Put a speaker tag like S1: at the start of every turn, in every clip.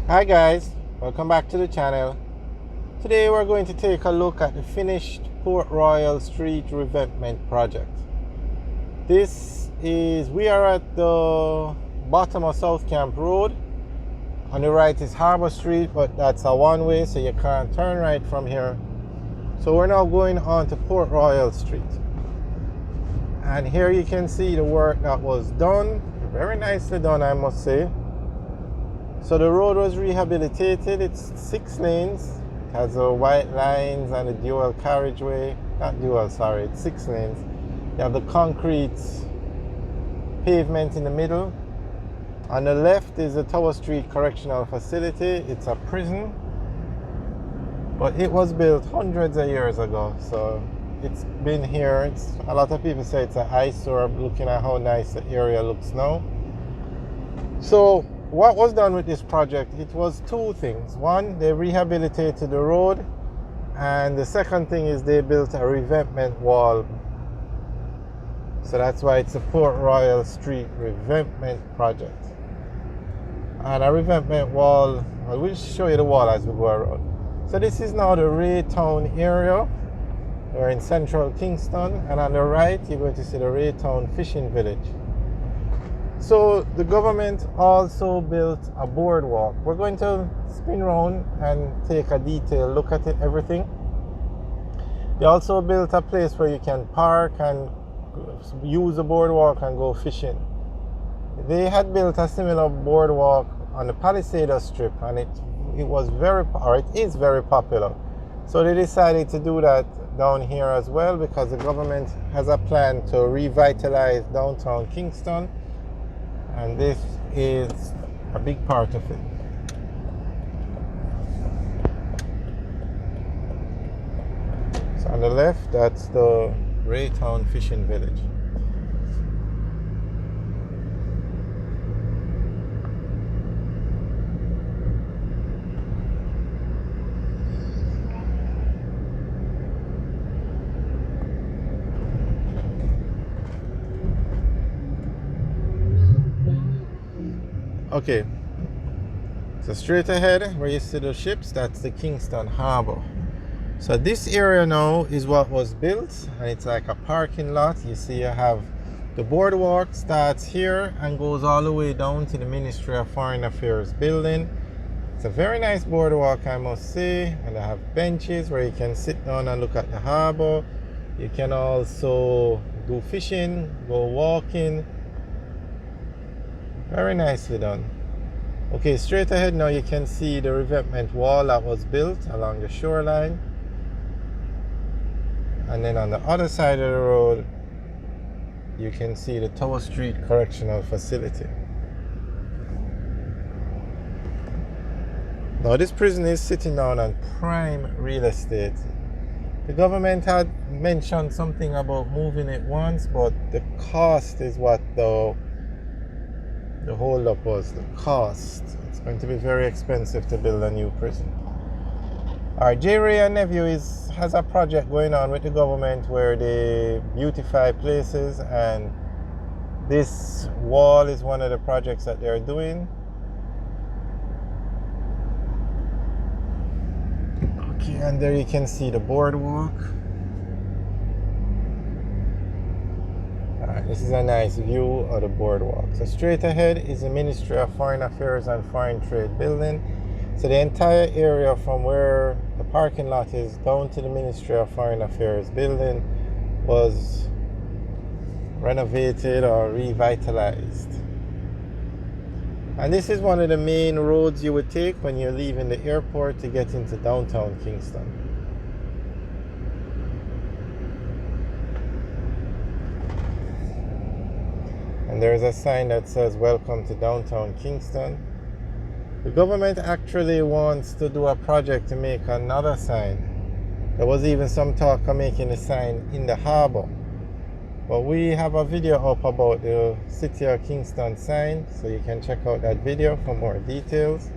S1: Hi guys, welcome back to the channel. Today we're going to take a look at the finished Port Royal Street Revetment project. We are at the bottom of South Camp Road. On the right is Harbour Street, but that's a one-way, so you can't turn right from here. So we're now going on to Port Royal Street. And here you can see the work that was done. Very nicely done, I must say. So the road was rehabilitated. It's 6 lanes. It has the white lines and a dual carriageway. Not dual, sorry, it's 6 lanes. You have the concrete pavement in the middle. On the left is the Tower Street Correctional Facility. It's a prison, but it was built hundreds of years ago. So it's been here. A lot of people say it's an eyesore, looking at how nice the area looks now. So what was done with this project, it was two things. One, they rehabilitated the road, and the second thing is they built a revetment wall. So that's why it's a Port Royal Street Revetment project. And a revetment wall, I will show you the wall as we go around. So this is now the Ray Town area. We're in central Kingston, and on the right you're going to see the Ray Town fishing village. So the government also built a boardwalk. We're going to spin around and take a detailed look at it, everything. They also built a place where you can park and use the boardwalk and go fishing. They had built a similar boardwalk on the Palisades Strip, and it is very popular. So they decided to do that down here as well, because the government has a plan to revitalize downtown Kingston. And this is a big part of it. So on the left, that's the Raytown Fishing Village. Okay, so straight ahead where you see the ships, that's the Kingston Harbour. So this area now is what was built, and it's like a parking lot. You see you have the boardwalk starts here and goes all the way down to the Ministry of Foreign Affairs building. It's a very nice boardwalk, I must say, and they have benches where you can sit down and look at the harbour. You can also do fishing, go walking. Very nicely done. Okay, straight ahead now you can see the revetment wall that was built along the shoreline. And then on the other side of the road, you can see the Tower Street Correctional Facility. Now this prison is sitting down on prime real estate. The government had mentioned something about moving it once, but the cost is what the hold up was. The cost. It's going to be very expensive to build a new prison. Our J. Ray and Nephew has a project going on with the government where they beautify places, and this wall is one of the projects that they're doing. Okay, and there you can see the boardwalk. This is a nice view of the boardwalk. So straight ahead is the Ministry of Foreign Affairs and Foreign Trade building. So the entire area from where the parking lot is down to the Ministry of Foreign Affairs building was renovated or revitalized. And this is one of the main roads you would take when you're leaving the airport to get into downtown Kingston. And there's a sign that says "Welcome to Downtown Kingston." The government actually wants to do a project to make another sign. There was even some talk of making a sign in the harbour. But we have a video up about the City of Kingston sign, so you can check out that video for more details.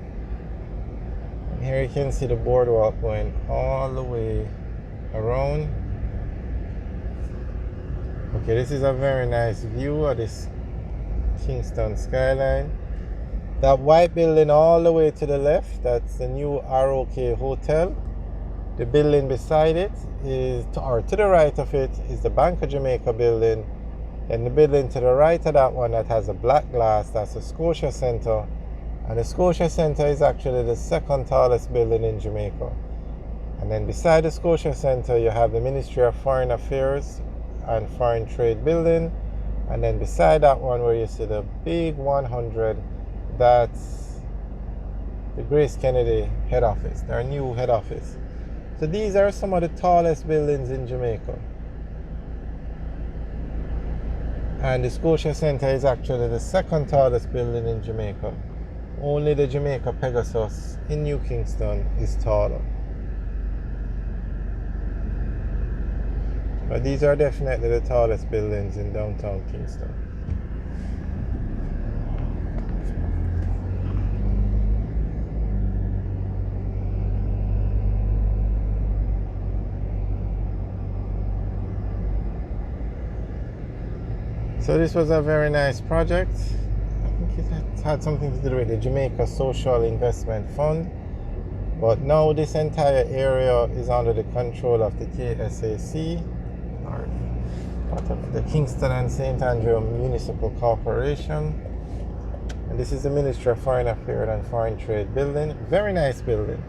S1: And here you can see the boardwalk going all the way around. Okay, this is a very nice view of this Kingston skyline. That white building all the way to the left, that's the new ROK Hotel. The building beside it is, or to the right of it, is the Bank of Jamaica building. And the building to the right of that one that has a black glass, that's the Scotia Center. And the Scotia Center is actually the second tallest building in Jamaica. And then beside the Scotia Center, you have the Ministry of Foreign Affairs and Foreign Trade building. And then beside that one where you see the big 100, that's the Grace Kennedy head office, their new head office. So these are some of the tallest buildings in Jamaica. And the Scotia Center is actually the second tallest building in Jamaica. Only the Jamaica Pegasus in New Kingston is taller. But these are definitely the tallest buildings in downtown Kingston. So this was a very nice project. I think it had something to do with the Jamaica Social Investment Fund. But now this entire area is under the control of the KSAC, or part of the Kingston and St. Andrew Municipal Corporation. And this is the Ministry of Foreign Affairs and Foreign Trade building. Very nice building.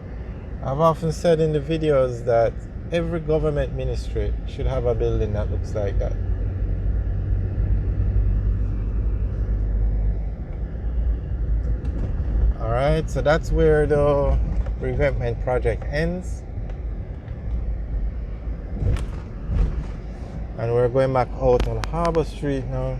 S1: I've often said in the videos that every government ministry should have a building that looks like that. Alright, so that's where the Revetment project ends. And we're going back out on Harbour Street now.